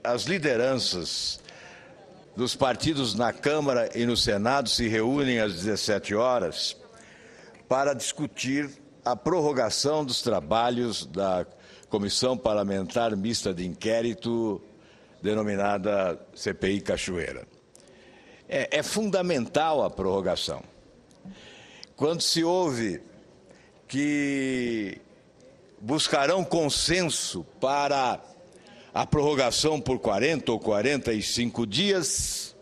as lideranças dos partidos na Câmara e no Senado se reúnem às 17 horas para discutir a prorrogação dos trabalhos da Comissão Parlamentar Mista de Inquérito, denominada CPI Cachoeira. É fundamental a prorrogação. Quando se ouve que buscarão consenso para a prorrogação por 40 ou 45 dias,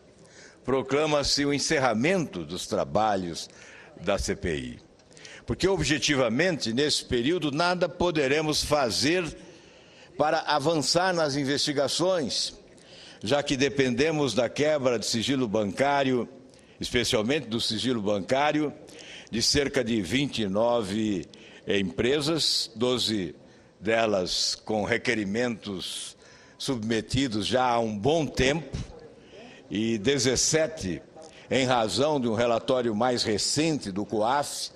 proclama-se o encerramento dos trabalhos da CPI. Porque, objetivamente, nesse período, nada poderemos fazer para avançar nas investigações, já que dependemos da quebra de sigilo bancário, especialmente do sigilo bancário, de cerca de 29 empresas, 12 delas com requerimentos submetidos já há um bom tempo, e 17 em razão de um relatório mais recente do COAF,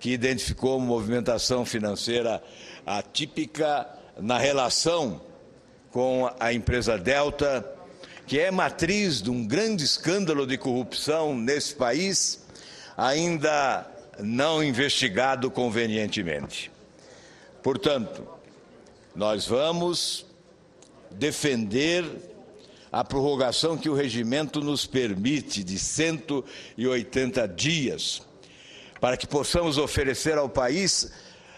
que identificou uma movimentação financeira atípica na relação com a empresa Delta, que é matriz de um grande escândalo de corrupção nesse país, ainda não investigado convenientemente. Portanto, nós vamos defender a prorrogação que o regimento nos permite de 180 dias, para que possamos oferecer ao país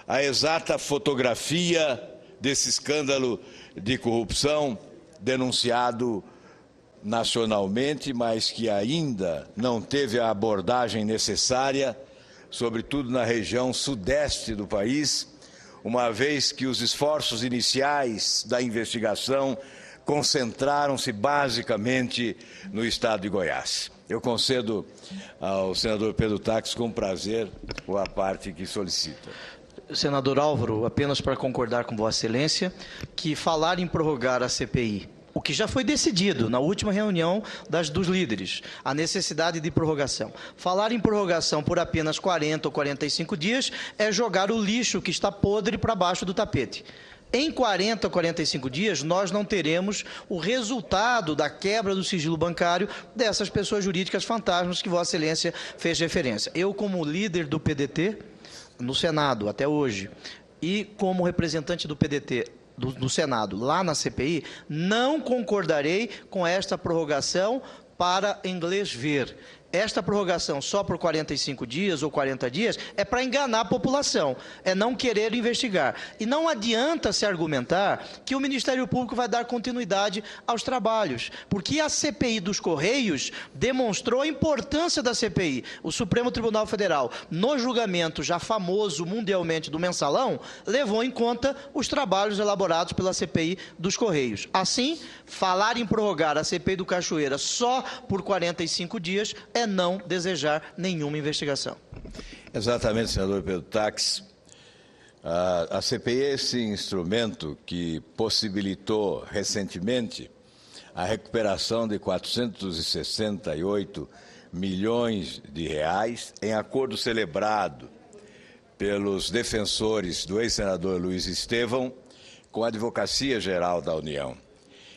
a exata fotografia desse escândalo de corrupção denunciado nacionalmente, mas que ainda não teve a abordagem necessária, sobretudo na região sudeste do país, uma vez que os esforços iniciais da investigação concentraram-se basicamente no estado de Goiás. Eu concedo ao senador Pedro Taques com prazer a parte que solicita. Senador Álvaro, apenas para concordar com Vossa Excelência, que falar em prorrogar a CPI, o que já foi decidido na última reunião dos líderes, a necessidade de prorrogação. Falar em prorrogação por apenas 40 ou 45 dias é jogar o lixo que está podre para baixo do tapete. Em 40 ou 45 dias, nós não teremos o resultado da quebra do sigilo bancário dessas pessoas jurídicas fantasmas que Vossa Excelência fez referência. Eu, como líder do PDT, no Senado até hoje, e como representante do PDT no Senado, lá na CPI, não concordarei com esta prorrogação para inglês ver. Esta prorrogação só por 45 dias ou 40 dias é para enganar a população, é não querer investigar. E não adianta se argumentar que o Ministério Público vai dar continuidade aos trabalhos, porque a CPI dos Correios demonstrou a importância da CPI. O Supremo Tribunal Federal, no julgamento já famoso mundialmente do Mensalão, levou em conta os trabalhos elaborados pela CPI dos Correios. Assim, falar em prorrogar a CPI do Cachoeira só por 45 dias é não desejar nenhuma investigação. Exatamente, senador Pedro Taques. A CPI é esse instrumento que possibilitou recentemente a recuperação de 468 milhões de reais em acordo celebrado pelos defensores do ex-senador Luiz Estevão com a Advocacia Geral da União.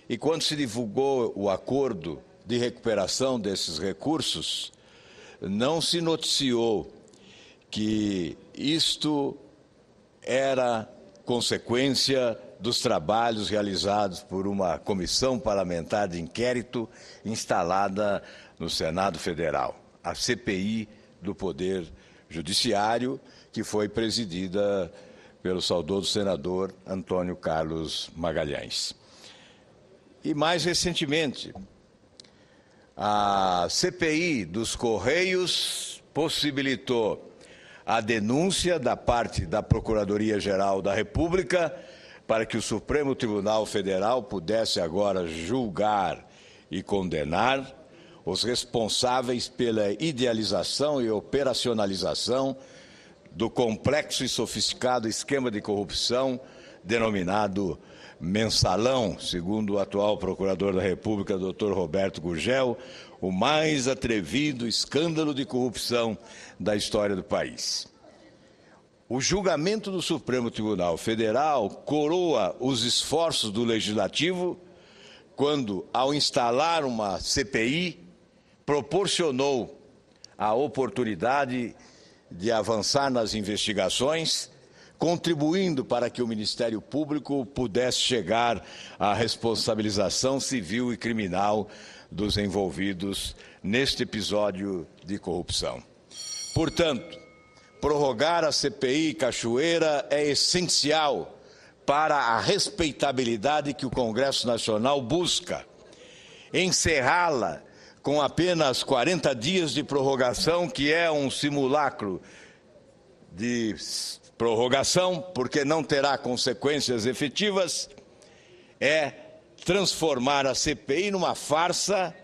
E quando se divulgou o acordo de recuperação desses recursos, não se noticiou que isto era consequência dos trabalhos realizados por uma comissão parlamentar de inquérito instalada no Senado Federal, a CPI do Poder Judiciário, que foi presidida pelo saudoso senador Antônio Carlos Magalhães. E mais recentemente, a CPI dos Correios possibilitou a denúncia da parte da Procuradoria-Geral da República para que o Supremo Tribunal Federal pudesse agora julgar e condenar os responsáveis pela idealização e operacionalização do complexo e sofisticado esquema de corrupção denominado Mensalão, segundo o atual Procurador da República, Dr. Roberto Gurgel, o mais atrevido escândalo de corrupção da história do país. O julgamento do Supremo Tribunal Federal coroa os esforços do Legislativo quando, ao instalar uma CPI, proporcionou a oportunidade de avançar nas investigações, contribuindo para que o Ministério Público pudesse chegar à responsabilização civil e criminal dos envolvidos neste episódio de corrupção. Portanto, prorrogar a CPI Cachoeira é essencial para a respeitabilidade que o Congresso Nacional busca. Encerrá-la com apenas 40 dias de prorrogação, que é um simulacro de prorrogação, porque não terá consequências efetivas, é transformar a CPI numa farsa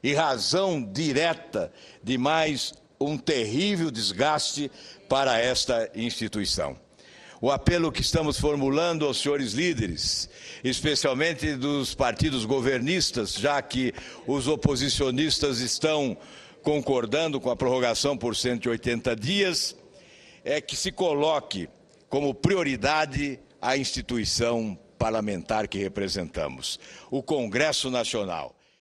e razão direta de mais um terrível desgaste para esta instituição. O apelo que estamos formulando aos senhores líderes, especialmente dos partidos governistas, já que os oposicionistas estão concordando com a prorrogação por 180 dias, é que se coloque como prioridade a instituição parlamentar que representamos, o Congresso Nacional.